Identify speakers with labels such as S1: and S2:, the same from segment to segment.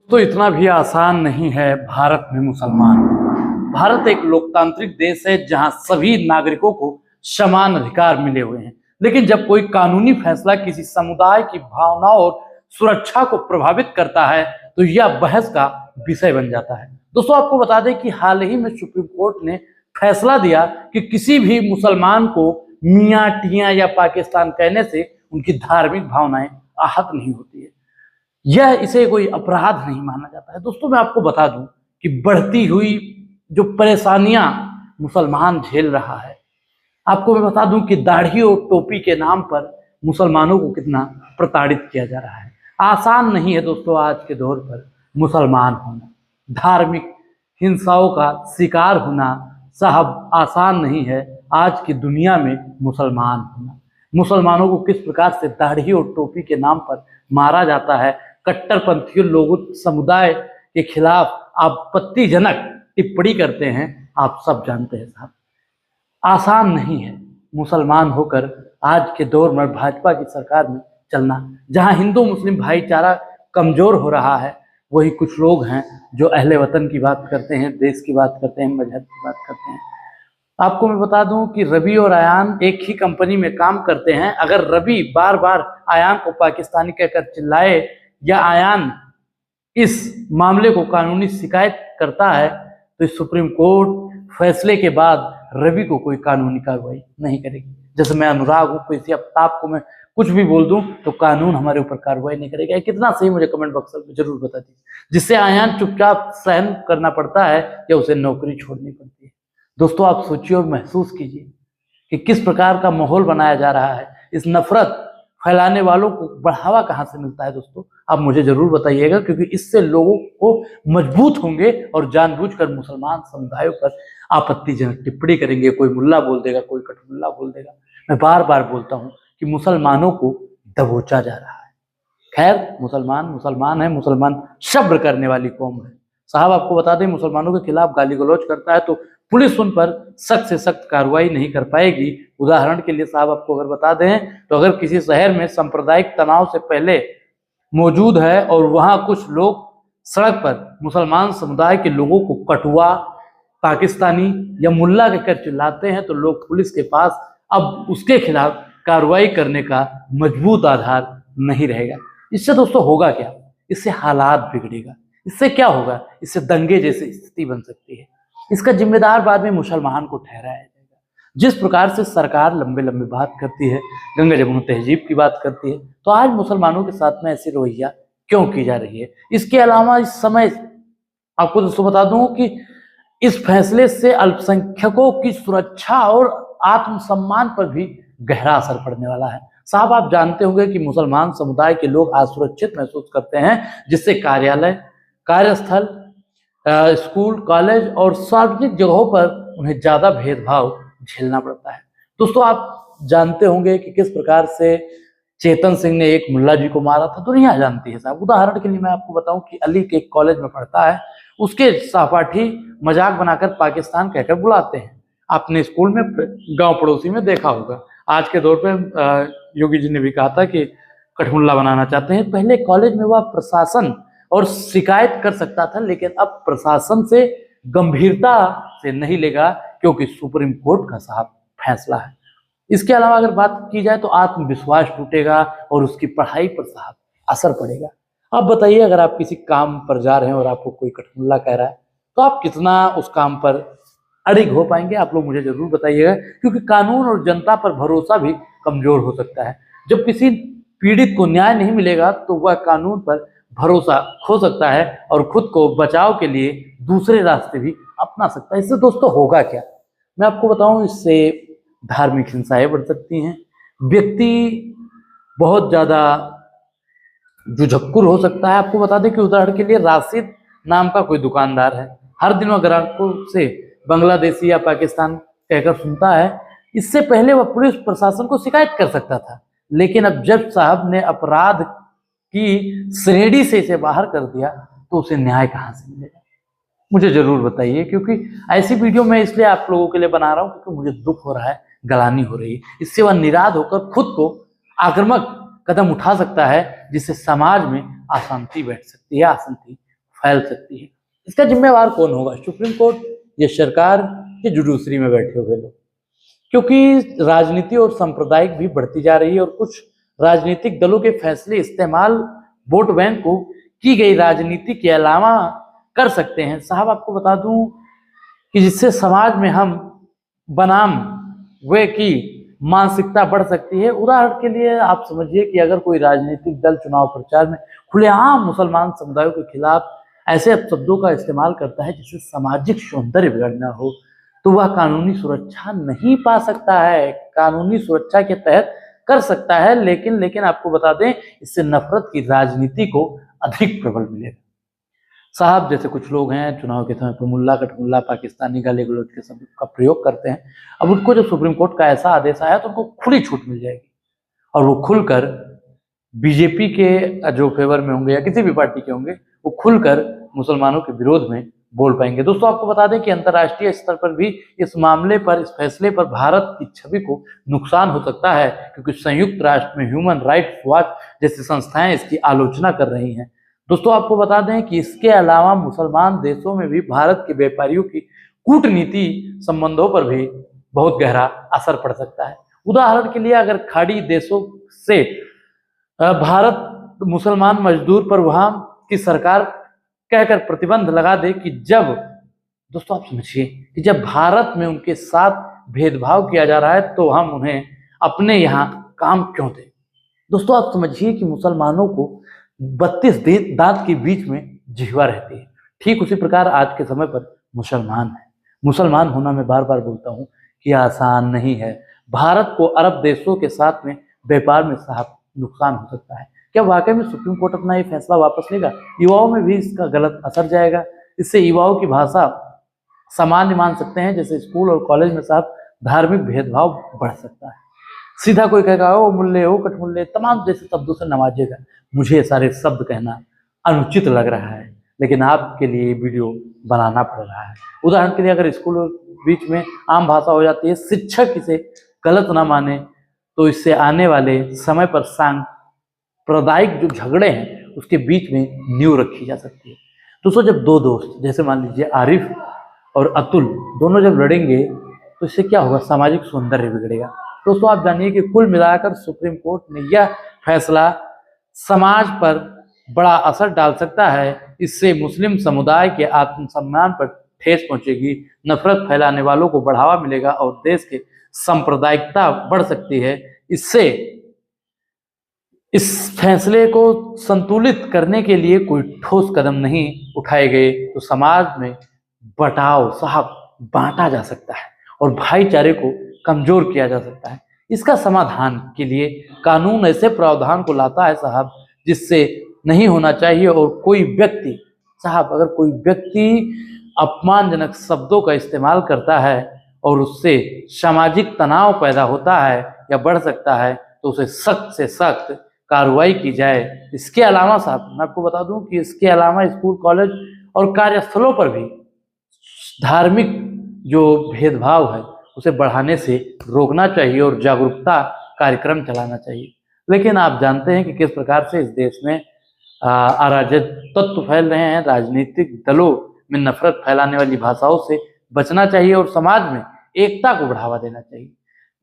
S1: तो इतना भी आसान नहीं है भारत में मुसलमान। भारत एक लोकतांत्रिक देश है जहां सभी नागरिकों को समान अधिकार मिले हुए हैं। लेकिन जब कोई कानूनी फैसला किसी समुदाय की भावनाओं और सुरक्षा को प्रभावित करता है तो यह बहस का विषय बन जाता है। दोस्तों, आपको बता दें कि हाल ही में सुप्रीम कोर्ट ने फैसला दिया कि किसी भी मुसलमान को मियाँ टियाँ या पाकिस्तान कहने से उनकी धार्मिक भावनाएं आहत नहीं होती है। यह इसे कोई अपराध नहीं माना जाता है। दोस्तों, मैं आपको बता दूं कि बढ़ती हुई जो परेशानियां मुसलमान झेल रहा है, आपको मैं बता दूं कि दाढ़ी और टोपी के नाम पर मुसलमानों को कितना प्रताड़ित किया जा रहा है। आसान नहीं है दोस्तों आज के दौर पर मुसलमान होना, धार्मिक हिंसाओं का शिकार होना साहब आसान नहीं है। आज की दुनिया में मुसलमान होना, मुसलमानों को किस प्रकार से दाढ़ी और टोपी के नाम पर मारा जाता है, कट्टरपंथी लोगों समुदाय के खिलाफ आपत्तिजनक टिप्पणी करते हैं, आप सब जानते हैं साहब। आसान नहीं है मुसलमान होकर आज के दौर में भाजपा की सरकार में चलना। जहां हिंदू मुस्लिम भाईचारा कमजोर हो रहा है, वही कुछ लोग हैं जो अहले वतन की बात करते हैं, देश की बात करते हैं, मजहब की बात करते हैं। आपको मैं बता दूं कि रवि और आयान एक ही कंपनी में काम करते हैं। अगर रवि बार बार आयान को पाकिस्तानी कहकर चिल्लाए या आयान इस मामले को कानूनी शिकायत करता है तो इस सुप्रीम कोर्ट फैसले के बाद रवि को कोई कानूनी कार्रवाई नहीं करेगी। जैसे मैं अनुराग हूँ, किसी आफ्ताब को मैं कुछ भी बोल दूं तो कानून हमारे ऊपर कार्रवाई नहीं करेगा। कितना सही मुझे कमेंट बॉक्स में जरूर बता दीजिए, जिससे आयान चुपचाप सहन करना पड़ता है या उसे नौकरी छोड़नी पड़ती है। दोस्तों, आप सोचिए और महसूस कीजिए कि किस प्रकार का माहौल बनाया जा रहा है। इस नफरत फैलाने वालों को बढ़ावा कहाँ से मिलता है दोस्तों, आप मुझे जरूर बताइएगा, क्योंकि इससे लोगों को मजबूत होंगे और जानबूझकर मुसलमान समुदायों पर आपत्तिजनक टिप्पणी करेंगे। कोई मुल्ला बोल देगा, कोई कटमुल्ला बोल देगा। मैं बार बार बोलता हूँ कि मुसलमानों को दबोचा जा रहा है। खैर, मुसलमान मुसलमान है, मुसलमान सब्र करने वाली कौम है साहब। आपको बता दें, मुसलमानों के खिलाफ गाली गलौज करता है तो पुलिस उन पर सख्त से सख्त कार्रवाई नहीं कर पाएगी। उदाहरण के लिए साहब आपको अगर बता दें तो अगर किसी शहर में सांप्रदायिक तनाव से पहले मौजूद है और वहां कुछ लोग सड़क पर मुसलमान समुदाय के लोगों को कटुआ, पाकिस्तानी या मुल्ला कहकर चिल्लाते हैं तो लोग पुलिस के पास अब उसके खिलाफ कार्रवाई करने का मजबूत आधार नहीं रहेगा। इससे दोस्तों होगा क्या? इससे हालात बिगड़ेगा। इससे क्या होगा? इससे दंगे जैसी स्थिति बन सकती है। इसका जिम्मेदार बाद में मुसलमान को ठहराया जाएगा। जिस प्रकार से सरकार लंबे लंबे बात करती है, गंगा जमुना तहजीब की बात करती है, तो आज मुसलमानों के साथ में ऐसी रवैया क्यों की जा रही है? इसके अलावा इस समय आपको दोस्तों बता दूं कि इस फैसले से अल्पसंख्यकों की सुरक्षा और आत्मसम्मान पर भी गहरा असर पड़ने वाला है साहब। आप जानते होंगे कि मुसलमान समुदाय के लोग असुरक्षित महसूस करते हैं, जिससे कार्यालय, कार्यस्थल, स्कूल, कॉलेज और सार्वजनिक जगहों पर उन्हें ज्यादा भेदभाव झेलना पड़ता है। दोस्तों, आप जानते होंगे कि किस प्रकार से चेतन सिंह ने एक मुल्ला जी को मारा था, दुनिया जानती है साहब। उदाहरण के लिए मैं आपको बताऊं कि अली के एक कॉलेज में पढ़ता है, उसके सहपाठी मजाक बनाकर पाकिस्तान कहकर बुलाते हैं। आपने स्कूल में, गांव पड़ोसी में देखा होगा। आज के दौर पे योगी जी ने भी कहा था कि कठमुल्ला बनाना चाहते हैं। पहले कॉलेज में वह प्रशासन और शिकायत कर सकता था, लेकिन अब प्रशासन से गंभीरता से नहीं लेगा, क्योंकि सुप्रीम कोर्ट का साहब फैसला है। इसके अलावा अगर बात की जाए तो आत्मविश्वास टूटेगा और उसकी पढ़ाई पर साहब असर पड़ेगा। आप बताइए, अगर आप किसी काम पर जा रहे हैं और आपको कोई कठमुल्ला कह रहा है तो आप कितना उस काम पर अड़िग हो पाएंगे? आप लोग मुझे जरूर बताइएगा, क्योंकि कानून और जनता पर भरोसा भी कमजोर हो सकता है। जब किसी पीड़ित को न्याय नहीं मिलेगा तो वह कानून पर भरोसा खो सकता है और खुद को बचाव के लिए दूसरे रास्ते भी अपना सकता है। इससे दोस्तों होगा क्या? मैं आपको बताऊं, इससे धार्मिक हिंसाएं बढ़ सकती हैं, व्यक्ति बहुत ज्यादा जुझक्कुर हो सकता है। आपको बता दें कि उदाहरण के लिए राशिद नाम का कोई दुकानदार है, हर दिन वह ग्राहकों से बांग्लादेशी या पाकिस्तान कहकर सुनता है। इससे पहले वह पुलिस प्रशासन को शिकायत कर सकता था, लेकिन अब जज साहब ने अपराध की श्रेणी से इसे बाहर कर दिया तो उसे न्याय कहां से मिलेगा? मुझे जरूर बताइए, क्योंकि ऐसी वीडियो मैं इसलिए आप लोगों के लिए बना रहा हूं क्योंकि मुझे दुख हो रहा है, गलानी हो रही है। इससे वह निराश होकर खुद को आक्रामक कदम उठा सकता है, जिससे समाज में अशांति बैठ सकती है, अशांति फैल सकती है। इसका जिम्मेवार कौन होगा? सुप्रीम कोर्ट, ये सरकार, ये जुडिशरी में बैठे हुए लोग। क्योंकि राजनीति और सांप्रदायिक भी बढ़ती जा रही है और कुछ राजनीतिक दलों के फैसले इस्तेमाल वोट बैंक को की गई राजनीति के अलावा कर सकते हैं। साहब आपको बता दूं कि जिससे समाज में हम बनाम वे की मानसिकता बढ़ सकती है। उदाहरण के लिए आप समझिए कि अगर कोई राजनीतिक दल चुनाव प्रचार में खुलेआम मुसलमान समुदायों के खिलाफ ऐसे शब्दों का इस्तेमाल करता है जिससे सामाजिक सौंदर्य बिगड़ना हो, तो वह कानूनी सुरक्षा नहीं पा सकता है। कानूनी सुरक्षा के तहत कर सकता है, लेकिन आपको बता दें इससे नफरत की राजनीति को अधिक प्रबल मिलेगा। साहब जैसे कुछ लोग हैं चुनाव के समय पर मुल्ला कटमुल्ला पाकिस्तानी गाली गलौज के शब्द का प्रयोग करते हैं। अब उनको जब सुप्रीम कोर्ट का ऐसा आदेश आया तो उनको खुली छूट मिल जाएगी और वो खुलकर बीजेपी के जो फेवर में होंगे या किसी भी पार्टी के होंगे, वो खुलकर मुसलमानों के विरोध में बोल पाएंगे। दोस्तों आपको बता दें कि अंतर्राष्ट्रीय स्तर पर भी इस मामले पर, इस फैसले पर भारत की छवि को नुकसान हो सकता है, क्योंकि संयुक्त राष्ट्र में ह्यूमन राइट्स वॉच जैसी संस्थाएं इसकी आलोचना कर रही हैं। दोस्तों आपको बता दें कि इसके अलावा मुसलमान देशों में भी भारत के व्यापारियों की कूटनीति संबंधों पर भी बहुत गहरा असर पड़ सकता है। उदाहरण के लिए अगर खाड़ी देशों से भारत मुसलमान मजदूर पर वहां की सरकार कहकर प्रतिबंध लगा दे कि जब, दोस्तों आप समझिए कि जब भारत में उनके साथ भेदभाव किया जा रहा है तो हम उन्हें अपने यहाँ काम क्यों दें? दोस्तों आप समझिए कि मुसलमानों को 32 दांत के बीच में जिह्वा रहती है। ठीक उसी प्रकार आज के समय पर मुसलमान है। मुसलमान होना, मैं बार बार बोलता हूँ कि आसान नहीं है। भारत को अरब देशों के साथ में व्यापार में साहब नुकसान हो सकता है। क्या वाकई में सुप्रीम कोर्ट अपना ये फैसला वापस लेगा? युवाओं में भी इसका गलत असर जाएगा। इससे युवाओं की भाषा सामान्य मान सकते हैं, जैसे स्कूल और कॉलेज में साहब धार्मिक भेदभाव बढ़ सकता है। सीधा कोई कहेगा ओ मुल्ले, ओ कटमुल्ले, तमाम जैसे शब्दों से नवाजेगा। मुझे सारे शब्द कहना अनुचित लग रहा है, लेकिन आपके लिए वीडियो बनाना पड़ रहा है। उदाहरण के लिए अगर स्कूल और बीच में आम भाषा हो जाती है, शिक्षक इसे गलत ना माने, तो इससे आने वाले समय पर सांप्रदायिक जो झगड़े हैं उसके बीच में नींव रखी जा सकती है। दोस्तों जब दो दोस्त, जैसे मान लीजिए आरिफ और अतुल, दोनों जब लड़ेंगे तो इससे क्या होगा? सामाजिक सौंदर्य बिगड़ेगा। दोस्तों आप जानिए कि कुल मिलाकर सुप्रीम कोर्ट ने यह फैसला समाज पर बड़ा असर डाल सकता है। इससे मुस्लिम समुदाय के आत्मसम्मान पर ठेस पहुंचेगी, नफरत फैलाने वालों को बढ़ावा मिलेगा और देश के सांप्रदायिकता बढ़ सकती है। इससे इस फैसले को संतुलित करने के लिए कोई ठोस कदम नहीं उठाए गए तो समाज में बटाव साहब बांटा जा सकता है और भाईचारे को कमजोर किया जा सकता है। इसका समाधान के लिए कानून ऐसे प्रावधान को लाता है साहब जिससे नहीं होना चाहिए। और कोई व्यक्ति साहब, अगर कोई व्यक्ति अपमानजनक शब्दों का इस्तेमाल करता है और उससे सामाजिक तनाव पैदा होता है या बढ़ सकता है, तो उसे सख्त से सख्त कार्रवाई की जाए। इसके अलावा साहब मैं आपको बता दूं कि इसके अलावा स्कूल, कॉलेज और कार्यस्थलों पर भी धार्मिक जो भेदभाव है उसे बढ़ाने से रोकना चाहिए और जागरूकता कार्यक्रम चलाना चाहिए। लेकिन आप जानते हैं कि किस प्रकार से इस देश में अराजक तत्व फैल रहे हैं। राजनीतिक दलों में नफरत फैलाने वाली भाषाओं से बचना चाहिए और समाज में एकता को बढ़ावा देना चाहिए।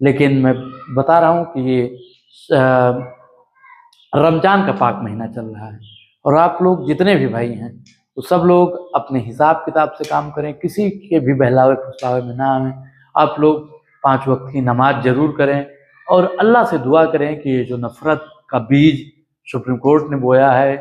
S1: लेकिन मैं बता रहा हूँ कि ये रमजान का पाक महीना चल रहा है और आप लोग जितने भी भाई हैं तो सब लोग अपने हिसाब किताब से काम करें, किसी के भी बहलावे फुसलावे में ना आए। आप लोग 5 वक्त की नमाज जरूर करें और अल्लाह से दुआ करें कि ये जो नफरत का बीज सुप्रीम कोर्ट ने बोया है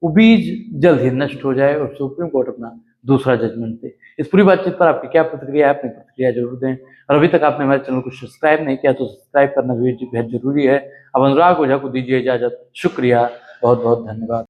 S1: वो बीज जल्द ही नष्ट हो जाए और सुप्रीम कोर्ट अपना दूसरा जजमेंट दे। इस पूरी बातचीत पर आपकी क्या प्रतिक्रिया है? अपनी प्रतिक्रिया जरूर दें और अभी तक आपने हमारे चैनल को सब्सक्राइब नहीं किया तो सब्सक्राइब करना भी बेहद जरूरी है। अब अनुराग ओझा को दीजिए इजाजत। शुक्रिया, बहुत बहुत धन्यवाद।